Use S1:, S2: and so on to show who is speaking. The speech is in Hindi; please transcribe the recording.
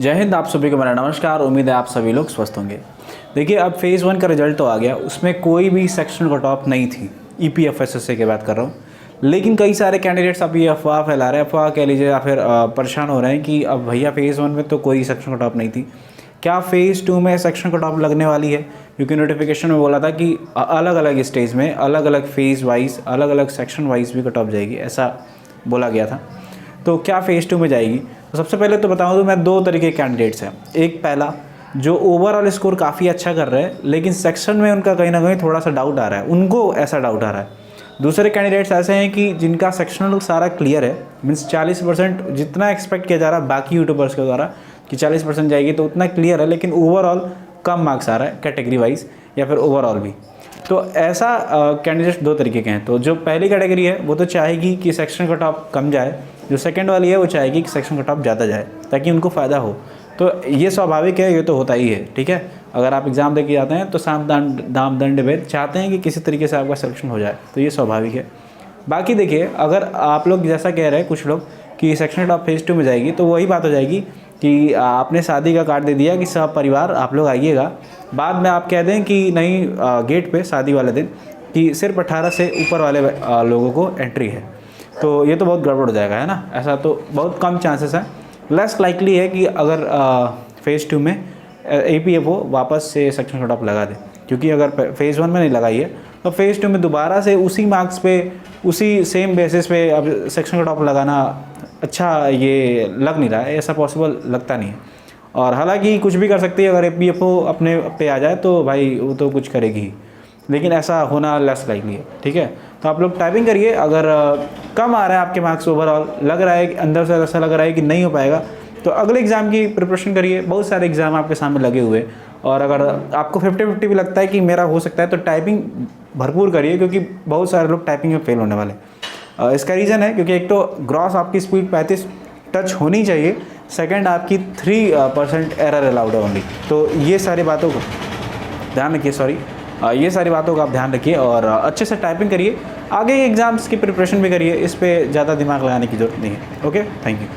S1: जय हिंद। आप सभी को मेरा नमस्कार। उम्मीद है आप सभी लोग स्वस्थ होंगे। देखिए, अब फेज़ 1 का रिजल्ट तो आ गया, उसमें कोई भी सेक्शन कट ऑफ नहीं थी। ईपीएफएसएसए की बात कर रहा हूँ, लेकिन कई सारे कैंडिडेट्स अब ये अफवाह फैला रहे हैं, अफवाह कह लीजिए या फिर परेशान हो रहे हैं कि अब भैया फेज़ 1 में तो कोई सेक्शन कट ऑफ नहीं थी, क्या फेज़ 2 में सेक्शन कट ऑफ लगने वाली है? क्योंकि नोटिफिकेशन में बोला था कि अलग अलग स्टेज में अलग अलग फेज़ वाइज अलग अलग सेक्शन वाइज भी कट ऑफ जाएगी, ऐसा बोला गया था। तो क्या फेज़ 2 में जाएगी? तो सबसे पहले तो बताऊं तो मैं दो तरीके के कैंडिडेट्स हैं। एक पहला जो ओवरऑल स्कोर काफ़ी अच्छा कर रहे हैं, लेकिन सेक्शन में उनका कहीं ना कहीं थोड़ा सा डाउट आ रहा है, उनको ऐसा डाउट आ रहा है। दूसरे कैंडिडेट्स ऐसे हैं कि जिनका सेक्शनल सारा क्लियर है, मीन्स 40% जितना एक्सपेक्ट किया जा रहा है बाकी यूट्यूबर्स के द्वारा कि 40% जाएगी, तो उतना क्लियर है, लेकिन ओवरऑल कम मार्क्स आ रहा है कैटेगरी वाइज या फिर ओवरऑल भी। तो ऐसा कैंडिडेट्स दो तरीके के हैं। तो जो पहली कैटेगरी है वो तो चाहेगी कि सेक्शन कट ऑफ कम जाए, जो सेकंड वाली है वो चाहेगी कि सेक्शन कट ऑफ ज़्यादा जाए ताकि उनको फ़ायदा हो। तो ये स्वाभाविक है, ये तो होता ही है, ठीक है। अगर आप एग्ज़ाम दे के जाते हैं तो साम दाम दंड भेद चाहते हैं कि किसी तरीके से आपका सिलेक्शन हो जाए, तो ये स्वाभाविक है। बाकी देखिए, अगर आप लोग जैसा कह रहे हैं कुछ लोग कि सेक्शन कट ऑफ फेज़ 2 में जाएगी, तो वही बात हो जाएगी कि आपने शादी का कार्ड दे दिया कि सब परिवार आप लोग आइएगा, बाद में आप कह दें कि नहीं गेट पे शादी वाले दिन कि सिर्फ 18 से ऊपर वाले लोगों को एंट्री है, तो ये तो बहुत गड़बड़ हो जाएगा, है ना। ऐसा तो बहुत कम चांसेस हैं, लेस लाइकली है कि अगर फेज़ 2 में APFO वापस से सेक्शन कट ऑफ लगा दे, क्योंकि अगर फेज़ 1 में नहीं लगाई है तो फेज़ 2 में दोबारा से उसी मार्क्स पे उसी सेम बेसिस पे अब सेक्शन कट ऑफ लगाना अच्छा ये लग नहीं रहा है, ऐसा पॉसिबल लगता नहीं है। और हालांकि कुछ भी कर सकती है, अगर APFO अपने पे आ जाए तो भाई वो तो कुछ करेगी ही, लेकिन ऐसा होना लेस लाइकली है, ठीक है। तो आप लोग टाइपिंग करिए। अगर कम आ रहा है आपके मार्क्स, ओवरऑल लग रहा है कि अंदर से ऐसा लग रहा है कि नहीं हो पाएगा, तो अगले एग्ज़ाम की प्रिपरेशन करिए। बहुत सारे एग्ज़ाम आपके सामने लगे हुए हैं, और अगर आपको 50-50 भी लगता है कि मेरा हो सकता है, तो टाइपिंग भरपूर करिए, क्योंकि बहुत सारे लोग टाइपिंग में फेल होने वाले हैं। इसका रीज़न है क्योंकि एक तो ग्रॉस आपकी स्पीड 35 टच होनी चाहिए, सेकेंड आपकी 3% एरर अलाउड है ओनली। तो ये सारी बातों को ध्यान रखिए, ये सारी बातों का आप ध्यान रखिए और अच्छे से टाइपिंग करिए। आगे एग्ज़ाम्स की प्रिपरेशन भी करिए, इस पर ज़्यादा दिमाग लगाने की ज़रूरत नहीं है। Okay, thank you.